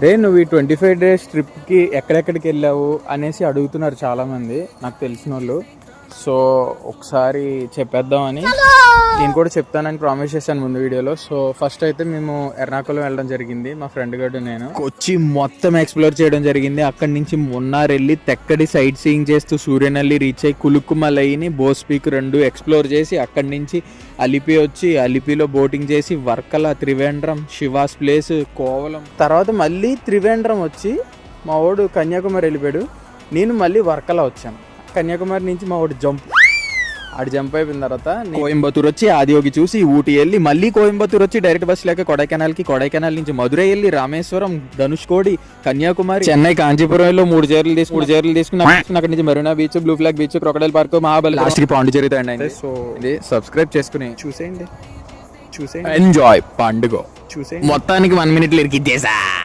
రే నువ్వు ఈ 25 days ట్రిప్కి ఎక్కడెక్కడికి వెళ్ళావు అనేసి అడుగుతున్నారు చాలామంది నాకు తెలిసిన వాళ్ళు. సో ఒకసారి చెప్పేద్దామని నేను కూడా చెప్తానని ప్రామిస్ చేశాను ముందు వీడియోలో. సో ఫస్ట్ అయితే మేము ఎర్నాకుళం వెళ్ళడం జరిగింది, మా ఫ్రెండ్ గడు నేను. కొచ్చి మొత్తం ఎక్స్ప్లోర్ చేయడం జరిగింది. అక్కడి నుంచి మున్నార్ వెళ్ళి తెక్కడి సైట్ సీయింగ్ చేస్తూ సూర్యనల్లి రీచ్ అయ్యి కులుక్కుమలైని బోస్ పీక్ 2 ఎక్స్ప్లోర్ చేసి అక్కడి నుంచి అలిపి వచ్చి అలిపిలో బోటింగ్ చేసి వర్కల, త్రివేంద్రం, శివాస్ ప్లేస్, కోవలం, తర్వాత మళ్ళీ త్రివేంద్రం వచ్చి మా వాడు కన్యాకుమారి వెళ్ళిపోయాడు. నేను మళ్ళీ వర్కల వచ్చాను. కన్యాకుమారి నుంచి మా వాడు జంప్ అయిపోయిన తర్వాత కోయంబత్తూర్ వచ్చి ఆదియోగి చూసి ఊటీ వెళ్ళి మళ్ళీ కోయంబత్తూర్ వచ్చి డైరెక్ట్ బస్ లేక కొడైకెనాల్ నుంచి మధురై వెళ్ళి రామేశ్వరం, ధనుష్కోడి, కన్యాకుమారి, చెన్నై, కాంచీపురంలో 3 జర్నీలు తీసుకుని అక్కడి నుంచి Marina beach, blue flag beach, crocodile park, Mahabali, last కి పాండిచేరి తాండి. సో ఇది సబ్స్క్రైబ్ చేసుకుని చూసేయండి, ఎంజాయ్ పండుగ చూసేయండి. మొత్తానికి 1 minute ఇరికిచ్చేసా.